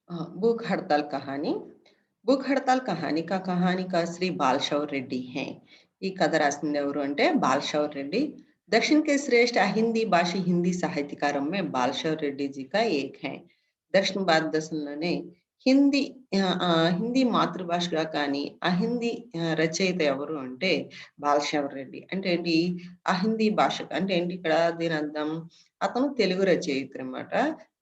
भूख हड़ताल कहानी भूख हड़ताल कहानी का श्री बालशौर రెడ్డి हैं ఈ కథ రాసింది ఎవరు అంటే बालशौर రెడ్డి दक्षिण के श्रेष्ठ हिंदी भाषी हिंदी साहित्यकारों में बालशौर రెడ్డి जी का एक है దక్షిణ భారతదేశంలోనే హిందీ హిందీ మాతృభాషగా కానీ అహిందీ రచయిత ఎవరు అంటే బాలశౌర్ రెడ్డి అంటే ఏంటి అహిందీ భాష అంటే ఏంటి ఇక్కడ దీని అర్థం అతను తెలుగు రచయిత అనమాట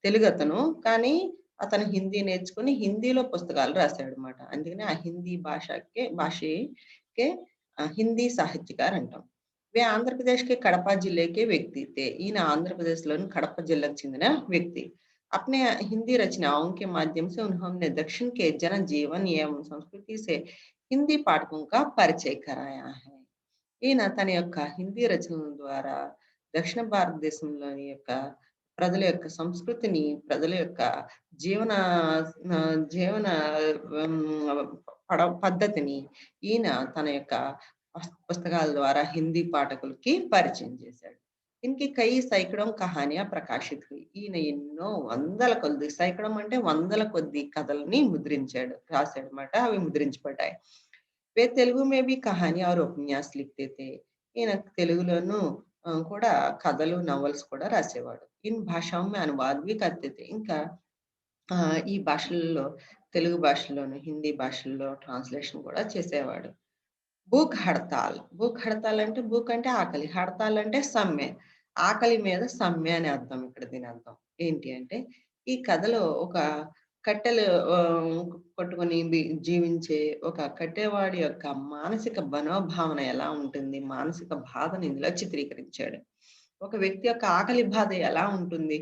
తెలుగు అతను కానీ అతను హిందీ నేర్చుకొని హిందీలో పుస్తకాలు రాశాడనమాట. అందుకనే ఆ హిందీ భాషకే హిందీ సాహిత్యకార్ అంటాం. वे आंध्र प्रदेश के कड़पा जिले के व्यक्ति थे. ఈయన ఆంధ్రప్రదేశ్‌లోని కడప జిల్లాకు చెందిన వ్యక్తి. अपने हिंदी रचनाओं के माध्यम से उन्होंने दक्षिण के जनजीवन एवं संस्कृति से हिंदी पाठकों का परिचय कराया है. ఈయన తన యొక్క హిందీ రచనల ద్వారా దక్షిణ భారతదేశంలోని యొక్క ప్రజల యొక్క సంస్కృతిని, ప్రజల యొక్క జీవన జీవన పద్ధతిని ఈయన తన యొక్క పుస్తకాల ద్వారా హిందీ పాఠకులకి పరిచయం చేశాడు. ఇన్‌కి కయి సైకడం కహానియా ప్రకాశిత్ హుయి. ఈయన ఎన్నో వందల కొలది సైకడం అంటే వందల కొద్ది కథల్ని రాసాడనమాట. అవి ముద్రించబడ్డాయి. वे तेलुगु में भी कहानियाँ और उपन्यास लिखते थे. ఈయన తెలుగులోను కూడా కథలు, నవల్స్ కూడా రాసేవాడు. ఇన్ భాషాओं में अनुवाद भी करते थे. ఇంకా ఈ భాషలలో తెలుగు భాషలోను, హిందీ భాషల్లో ట్రాన్స్‌లేషన్ కూడా చేసేవాడు. భూక్ హడతాల్. భూక్ హడతాల్ అంటే భూక్ అంటే ఆకలి. హడతాల్ అంటే సమ్మె. ఆకలి మీద సమ్మె అని అర్థం ఇక్కడ దీని అర్థం. ఏంటి అంటే ఈ కథలో ఒక కట్టెలు కొట్టుకొని జీవించే ఒక కట్టెవాడి యొక్క మానసిక మనోభావన ఎలా ఉంటుంది? మానసిక బాధను ఇందులో చిత్రీకరించాడు. ఒక వ్యక్తి యొక్క ఆకలి బాధ ఎలా ఉంటుంది?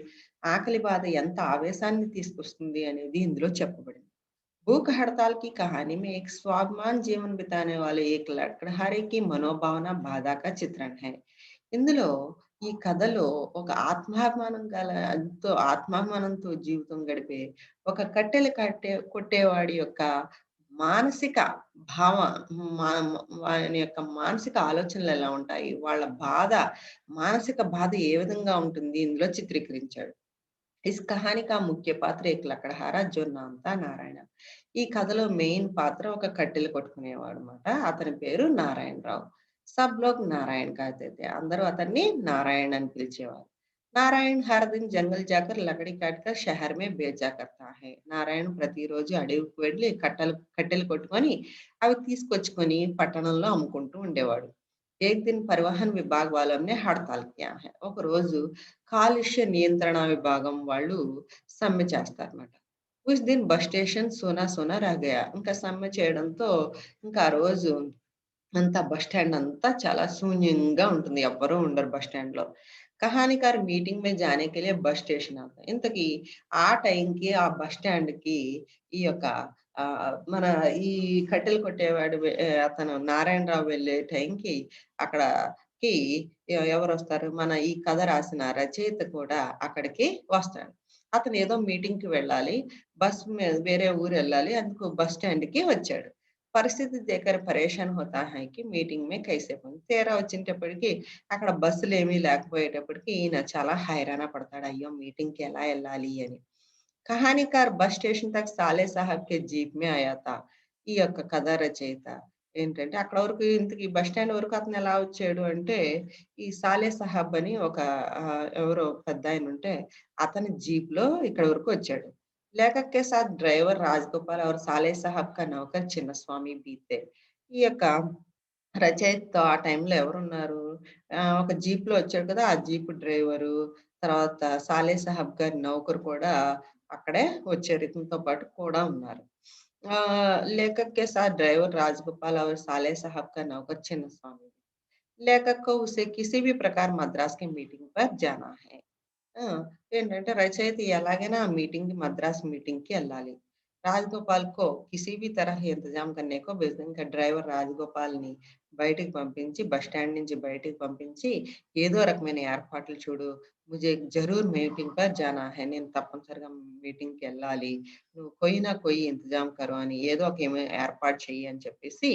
ఆకలి బాధ ఎంత ఆవేశాన్ని తీసుకొస్తుంది అనేది ఇందులో చెప్పబడింది. भूख हड़ताल की कहानी में एक स्वाभिमान जीवन बिताने वाले एक लड़खड़ारे की మనోభావన బాధ का చిత్రణ है. ఇందులో ఈ కథలో ఒక ఆత్మాభిమానంతో జీవితం గడిపే ఒక కొట్టేవాడి యొక్క మానసిక భావ వాని యొక్క మానసిక ఆలోచనలు ఎలా ఉంటాయి? వాళ్ళ మానసిక బాధ ఏ విధంగా ఉంటుంది? ఇందులో చిత్రీకరించాడు. इस कहानी का मुख्य पात्र एक लकड़हारा जो नाम था నారాయణ. ఈ కథలో మెయిన్ పాత్ర ఒక కట్టెలు కొట్టుకునేవాడనమాట. అతని పేరు నారాయణరావు. సబ్ లోగ్ నారాయణ कहते थे. అందరూ అతన్ని నారాయణ అని పిలిచేవారు. నారాయణ हर दिन जंगल जाकर लकड़ी काटकर शहर में बेचा करता है. నారాయణ ప్రతిరోజు అడవికి వెళ్ళి కట్టెలు కొట్టుకొని అవి తీసుకొచ్చుకొని పట్టణంలో అమ్ముకుంటూ ఉండేవాడు. एक दिन परिवहन विभाग वालों ने हड़ताल किया है. ఒక రోజు కాలుష్య నియంత్రణ విభాగం వాళ్ళు సమ్మె చేస్తారన్నమాట. ఉస్ దిన్ బస్ స్టేషన్ సోనా సోనా రహ గయా. ఇంకా సమ్మె చేయడంతో ఇంకా ఆ రోజు అంతా బస్ స్టాండ్ అంతా చాలా శూన్యంగా ఉంటుంది. ఎవ్వరూ ఉండరు బస్ స్టాండ్‌లో. కహానికార్ మీటింగ్ మే జానే కే లియే బస్ స్టేషన్ ఆతా హై. ఇంతకీ ఆ టైంకి ఆ బస్ స్టాండ్‌కి ఈ యొక్క మన ఈ కట్టెలు కొట్టేవాడు అతను నారాయణరావు వెళ్ళే టైంకి అక్కడకి ఎవరొస్తారు? మన ఈ కథ రాసిన రచయిత కూడా అక్కడికి వస్తాడు. అతను ఏదో మీటింగ్‌కి వెళ్ళాలి. బస్ మీద వేరే ఊరెళ్ళాలి. అందుకు బస్ స్టాండ్‌కి వచ్చాడు. పరిస్థితి దేకర్ పరేషాన్ హోతా హై కి మీటింగ్ మే కైసే తీరా వచ్చేటప్పటికి అక్కడ బస్సులేమీ లేకపోయేటప్పటికి ఈయన చాలా హైరాణ పడతాడు. అయ్యో! మీటింగ్‌కి ఎలా ఎళ్ళాలి అని. కహానీకార్ బస్ స్టేషన్ తక్ సాలే సాహబ్ కే జీప్ మే ఆయా థా. ఈ యొక్క కథ రచయిత ఏంటంటే అక్కడ వరకు ఇంతకీ బస్ స్టాండ్ వరకు అతను ఎలా వచ్చాడు అంటే, ఈ సాలే సాహబ్ అని ఒక ఎవరో పెద్దాయనుంటే అతని జీప్‌లో ఇక్కడి వరకు వచ్చాడు. లేఖక్ కే సాత్ డ్రైవర్ రాజగోపాల్ और సాలే సాహబ్ కా నౌకర్ చిన్నస్వామి भी थे. ఈ యొక్క రచయితతో ఆ టైంలో ఎవరున్నారు? ఒక జీప్‌లో వచ్చాడు కదా! ఆ జీప్ డ్రైవరు, తర్వాత సాలే సాహబ్ గారి నౌకరు కూడా అక్కడే వచ్చారు. ఇతనితో పాటు కూడా ఉన్నారు. लेखक के साथ ड्राइवर राजगोपाल और साले साहब का नौकर చిన్నస్వామి. लेखक को उसे किसी भी प्रकार मद्रास की मीटिंग पर जाना है. ఆ! ఏంటంటే రచయిత ఎలాగైనా ఆ మీటింగ్‌కి మద్రాస్ మీటింగ్‌కి ఎళ్ళాలి. రాజగోపాల్ కో కిసీ भी तरह इंतजाम करने को भेज दें. ఇంకా డ్రైవర్ రాజగోపాల్‌ని బయటికి పంపించి బస్ స్టాండ్ నుంచి బయటికి పంపించి, ఏదో రకమైన ఏర్పాట్లు చూడు. ముझे జరూర్ మీటింగ్ పర్ జానా హై. నేను తప్పనిసరిగా మీటింగ్‌కెళ్ళాలి. నువ్వు కోయి నా కోయి ఇంతజాం కరో అని ఏదో ఒక ఏర్పాటు చెయ్యి అని చెప్పేసి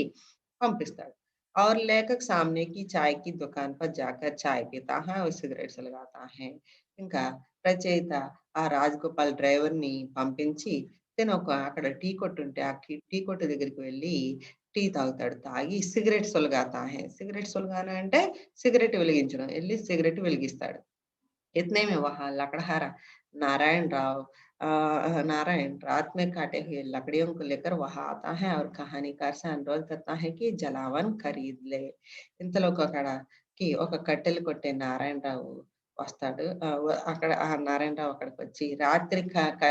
పంపిస్తాడు. और लेखक सामने की चाय की दुकान पर जाकर चाय पीता है और सिगरेट सुलगाता है. ఇంకా రచయిత ఆ రాజగోపాల్ డ్రైవర్‌ని పంపించి అక్కడ టీ కొట్టుంటే ఆ టీ కొట్టు దగ్గరికి వెళ్ళి టీ తాగుతాడు. తాగి సిగరెట్ సులగాతా హై. సిగరెట్ సులగానా అంటే సిగరెట్ వెలిగించడం. ఎళ్లి సిగరెట్ వెలిగిస్తాడు. इतने में वहाँ लकड़हारा नारायण राव नारायण रात में काटे हुए लकड़ियों को लेकर वहाँ आता है और कहानीकार से अनुरोध करता है कि जलावन खरीद ले। ఇంతలోకి అక్కడకి ఒక కట్టెలు కొట్టే నారాయణరావు వస్తాడు. అక్కడ ఆ నారాయణరావు అక్కడికొచ్చి రాత్రి క క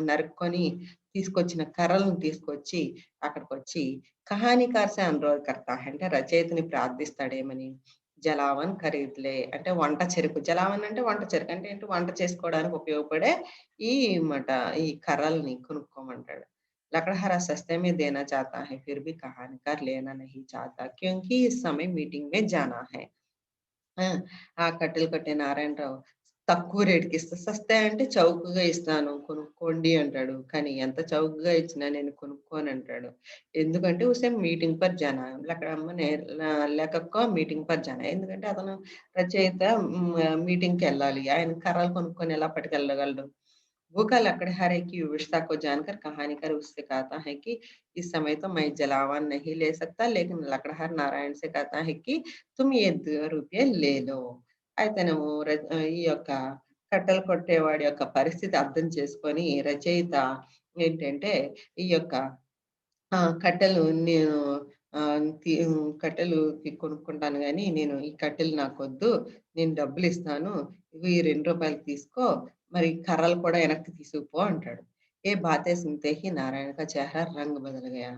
నరుక్కొని తీసుకొచ్చిన కర్రలను తీసుకొచ్చి అక్కడికొచ్చి కహానీకార్ సే అనురోధ్ కర్తా హై అంటే రచయితని ప్రార్థిస్తాడేమని జలావన్ ఖరీదులే. అంటే వంట చెరుకు. జలావన్ అంటే వంట చెరుకు. అంటే ఏంటి వంట చేసుకోవడానికి ఉపయోగపడే ఈ మాట ఈ కర్రల్ని కొనుక్కోమంటాడు. लकड़हारा सस्ते में देना चाहता है, फिर भी कहानीकार लेना नहीं चाहता क्योंकि इस समय मीटिंग में जाना है। ఆ! ఆ కట్టెలు కొట్టే నారాయణరావు తక్కువ రేట్‌కిస్తా. సస్తే అంటే చౌకగా ఇస్తాను కొనుక్కోండి అంటాడు. కానీ ఎంత చౌకగా ఇచ్చినా నేను కొనుక్కోనంటాడు. ఎందుకంటే ఉసే మీటింగ్ పర్ జానా है। లేఖక్ కో మీటింగ్ పర్ జానా है। ఎందుకంటే అతను రచయిత మీటింగ్‌కెళ్ళాలి. ఆయన కర్రలు కొనుక్కొని ఎలా పట్టుకెళ్ళగలడు? भूखा लकड़हारे की विवशता को जानकर कहानीकार उससे कहता है कि इस समय तो मैं जलावन नहीं ले सकता लेकिन लकड़हार नारायण से कहता है कि तुम ये ₹2 ले लो. అయితేనేమో ఈ యొక్క కట్టెలు కొట్టేవాడి యొక్క పరిస్థితి అర్థం చేసుకొని రచయిత ఏంటంటే ఈ యొక్క కట్టెలు నేను కట్టెలుకి కొనుక్కుంటాను గానీ, నేను ఈ కట్టెలు నాకొద్దు. నేను డబ్బులిస్తాను. ఇగో ఈ ₹2 తీసుకో. మరి కర్రలు కూడా వెనక్కి తీసుకుపో అంటాడు. ఏ బాతే సునతే హీ నారాయణ కా చెహరా రంగ్ బదల్ గయా.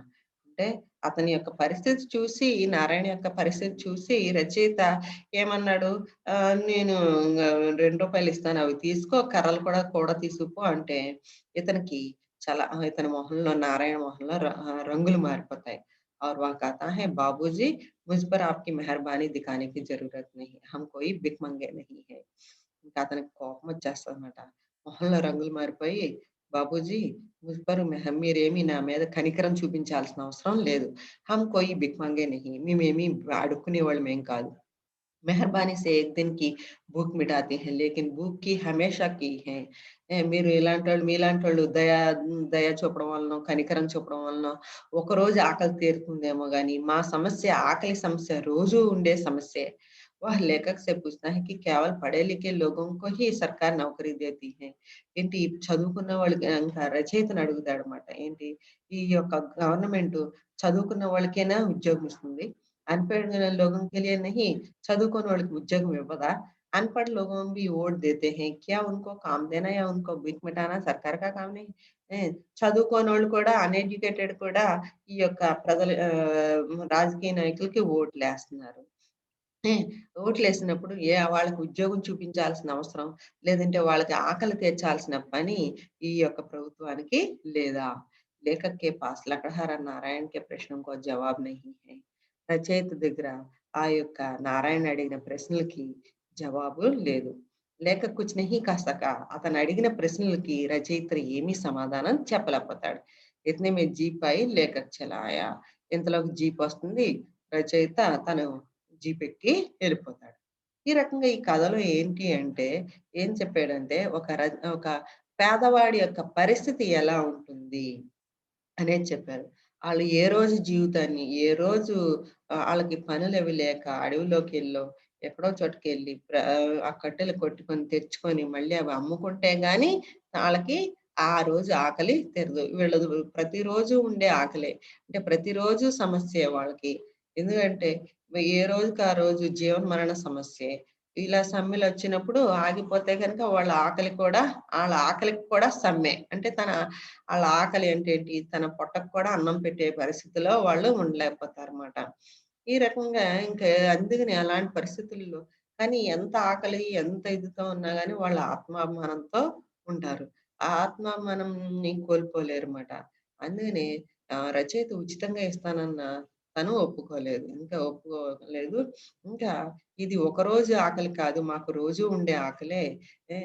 అంటే అతని యొక్క పరిస్థితి చూసి, నారాయణ యొక్క పరిస్థితి చూసి రచయిత ఏమన్నాడు, నేను ₹2 ఇస్తాను అవి తీసుకో, కర్రలు కూడా తీసుకుపో అంటే ఇతనికి ఇతని మొహంలో నారాయణ మొహంలో రంగులు మారిపోతాయి. और वह कहता है बाबूजी मुझ पर आपकी मेहरबानी दिखाने की जरूरत नहीं हम कोई भिख मंगे नहीं है ఇంకా అతనికి కోపం వచ్చేస్తదన్నమాట. మొహంలో రంగులు మారిపోయి బాబూజీ ముझ पर మీరేమి నా మీద కనికరం చూపించాల్సిన అవసరం లేదు. హమ్ కోయి భిక్ మంగే నహీ మేమేమి అడుక్కునే వాళ్ళమేం కాదు. मेहरबानी से एक दिन की भूख मिटाती है लेकिन भूख की हमेशा की है మీరు ఇలాంటోళ్ళు మీలాంటోళ్ళు దయ చూపడం వలనో, కనికరం చూపడం వలనో ఒకరోజు ఆకలి తీరుతుందేమో గానీ, మా సమస్య ఆకలి సమస్య రోజూ ఉండే సమస్యే. वह लेखक से पूछता है कि केवल पढ़े लिखे लोगों को ही सरकार नौकरी देती है. ఏంటి చదువుకున్న వాళ్ళకి ఇంకా రచయితను అడుగుతాడన్నమాట. ఏంటి ఈ యొక్క గవర్నమెంట్ చదువుకున్న వాళ్ళకేనా ఉద్యోగం ఇస్తుంది? అన్‌పढ़ लोगों के लिए नहीं చదువుకోని వాళ్ళకి ఉద్యోగం ఇవ్వదా? अनपढ़ लोगों भी वोट देते हैं। क्या उनको काम देना या उनको भीख मिटाना सरकार का काम नहीं? చదువుకోనోళ్ళు కూడా అన్‌ఎడ్యుకేటెడ్ కూడా ఈ యొక్క రాజకీయ నాయకులకి ఓట్లేస్తున్నారు. హ్మ్. ఓట్లేసినప్పుడు వాళ్ళకి ఉద్యోగం చూపించాల్సిన అవసరం, లేదంటే వాళ్ళకి ఆకలి తీర్చాల్సిన పని ఈ యొక్క ప్రభుత్వానికి లేదా? లేఖక్ కే పాస్ లకడహారా నారాయణ్ కే ప్రశ్నో కో జవాబ్ నహీ హై. రచయిత దగ్గర ఆ యొక్క నారాయణ అడిగిన ప్రశ్నలకి జవాబు లేదు. లేఖక్ కుచ్ నహీ కహ్ సకా. అతను అడిగిన ప్రశ్నలకి రచయిత ఏమీ సమాధానం చెప్పలేకపోతాడు. ఇతనే మే జీప్ ఆయి లేఖక్ చలా ఆయా. ఇంతలోకి జీప్ వస్తుంది. రచయిత తను జీపెక్కి వెళ్ళిపోతాడు. ఈ రకంగా ఈ కథలో ఏంటి అంటే, ఏం చెప్పాడంటే ఒక పేదవాడి యొక్క పరిస్థితి ఎలా ఉంటుంది అనేది చెప్పారు. ఆళ్ళు ఏ రోజు జీవితాన్ని, ఏ రోజు ఆళ్ళకి పనులవి లేక అడవిలోకెళ్ళో, ఎక్కడో చోటుకెళ్ళి ఆ కట్టెలు కొట్టుకొని తెచ్చుకొని మళ్ళీ అవి అమ్ముకుంటే గాని ఆళ్ళకి ఆ రోజు ఆకలి తీరదు. వీళ్ళది ప్రతిరోజు ఉండే ఆకలే. అంటే ప్రతిరోజు సమస్యే వాళ్ళకి. ఎందుకంటే ఏ రోజుకి ఆ రోజు జీవన్మరణ సమస్యే. ఇలా సమ్మెలొచ్చినప్పుడు ఆగిపోతే గనుక ఆళ్ళ ఆకలికి కూడా సమ్మె. అంటే ఆళ్ళ ఆకలి అంటే ఏంటి? తన పొట్టకు కూడా అన్నం పెట్టే పరిస్థితిలో వాళ్ళు ఉండలేకపోతారన్నమాట. ఈ రకంగా ఇంకా అందుకని అలాంటి పరిస్థితుల్లో కానీ ఎంత ఆకలి, ఎంత ఇదితో ఉన్నా గాని వాళ్ళ ఆత్మాభిమానంతో ఉంటారు. ఆ ఆత్మాభిమానంని కోల్పోలేరుమాట. అందుకనే రచయిత ఉచితంగా ఇస్తానన్న తను ఒప్పుకోలేదు. ఒప్పుకోలేదు. ఇంకా ఇది ఒకరోజు ఆకలి కాదు. మాకు రోజు ఉండే ఆకలే. ఏ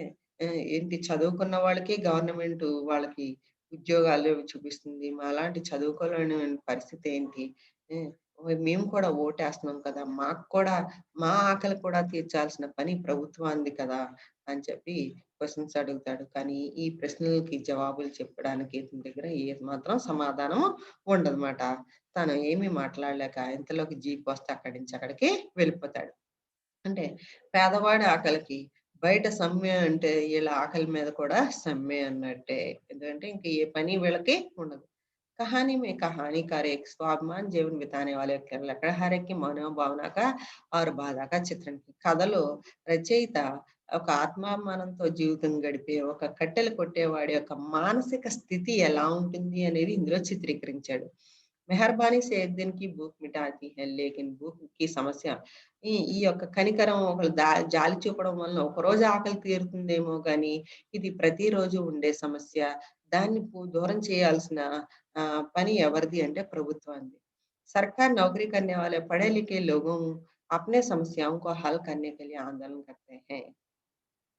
ఏంటి చదువుకున్న వాళ్ళకి గవర్నమెంటు వాళ్ళకి ఉద్యోగాలు చూపిస్తుంది. మాలాంటి చదువుకోలేని పరిస్థితి ఏంటి? హ్మ్. మేము కూడా ఓటేస్తున్నాం కదా! మాకు కూడా మా ఆకలి కూడా తీర్చాల్సిన పని ప్రభుత్వానిది కదా! అని చెప్పి క్వెషన్స్ అడుగుతాడు. కానీ ఈ ప్రశ్నలకి జవాబులు చెప్పడానికి ఇతని దగ్గర ఏమాత్రం సమాధానము ఉండదమాట. తను ఏమి మాట్లాడలేక ఇంతలోకి జీప్ వస్తే అక్కడి నుంచి అక్కడికి వెళ్ళిపోతాడు. అంటే పేదవాడి ఆకలికి బయట సమ్మె అంటే వీళ్ళ ఆకలి మీద కూడా సమ్మె అన్నట్టే. ఎందుకంటే ఇంక ఏ పని వీళ్ళకి ఉండదు. कहानी में कहानीकार एक स्वाभिमान जीवन बिताने वाले యొక్క లకడహారకి మనోభావనక ఆరు బాధాక చిత్రం. కథలో రచయిత ఒక ఆత్మాభిమానంతో జీవితం గడిపే ఒక కట్టెలు కొట్టేవాడి యొక్క మానసిక స్థితి ఎలా ఉంటుంది అనేది ఇందులో చిత్రీకరించాడు. మెహర్బానీ సే ఏక్ దిన్ కి భూక్ మిటాతీ హై లేకిన్ భూక్ కి సమస్య ఈ యొక్క కనికరం ఒకళ్ళు జాలి చూపడం వలన ఒకరోజు ఆకలి తీరుతుందేమో గాని ఇది ప్రతిరోజు ఉండే సమస్య. దాన్ని దూరం చేయాల్సిన పని ఎవరిది అంటే ప్రభుత్వానిది. सरकार नौकरी करने वाले पढ़े लिखे लोगों अपने समस्याओं को हल करने के लिए आंदोलन करते हैं।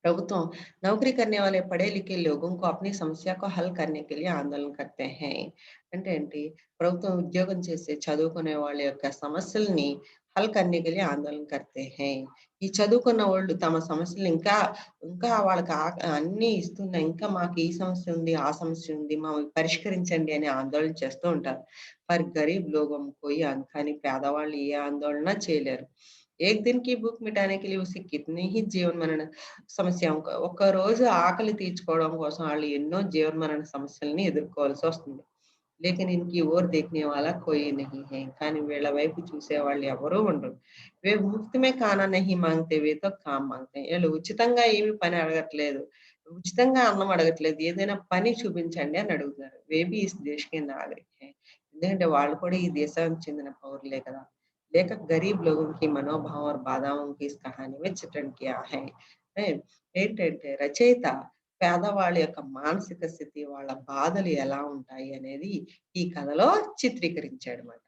ప్రభుత్వం నౌకరీ करने वाले पढ़े लिखे लोगों को अपनी समस्या को हल करने के लिए आंदोलन करते हैं అంటే ఏంటి ప్రభుత్వం ఉద్యోగం చేసే చదువుకునే వాళ్ళ యొక్క సమస్యల్ని హల్ करने के लिए आंदोलन करते हैं ఈ చదువుకున్న వాళ్ళు తమ సమస్యలు ఇంకా ఇంకా వాళ్ళకి అన్ని ఇస్తున్నా ఇంకా మాకు ఈ సమస్య ఉంది ఆ సమస్య ఉంది మా పరిష్కరించండి అని ఆందోళన చేస్తూ ఉంటారు మరి గరీబ్ లోగం పోయి కానీ పేదవాళ్ళు ఏ ఆందోళన చేయలేరు एक दिन की भूख मिटाने के लिए उसे कितनी ही जीवन मरण సమస్య ఒక్క రోజు ఆకలి తీర్చుకోవడం కోసం వాళ్ళు ఎన్నో జీవన్మరణ సమస్యల్ని ఎదుర్కోవాల్సి వస్తుంది. లేకిన్ ఇన్‌కి ఓర్ దేఖ్నే వాలా కోయి నహీ హై. కానీ వీళ్ళ వైపు చూసేవాళ్ళు ఎవరూ ఉండరు. వే ముఫ్త్ మే ఖానా నహీ మాంగ్తే వే తో కామ్ మాంగ్తే. వీళ్ళు ఉచితంగా ఏమి పని అడగట్లేదు. ఉచితంగా అన్నం అడగట్లేదు. ఏదైనా పని చూపించండి అని అడుగుతున్నారు. వే భీ ఇస్ దేశ్ కే నాగరిక్ హై. ఎందుకంటే వాళ్ళు కూడా ఈ దేశానికి చెందిన పౌరులే కదా! लेखक गरीब लोगों की मनोभाव और बाधाओं की इस कहानी में चित्रण किया है ఏంటంటే రచయిత పేదవాళ్ళ యొక్క మానసిక స్థితి వాళ్ళ బాధలు ఎలా ఉంటాయి అనేది ఈ కథలో చిత్రీకరించాడు అన్నమాట.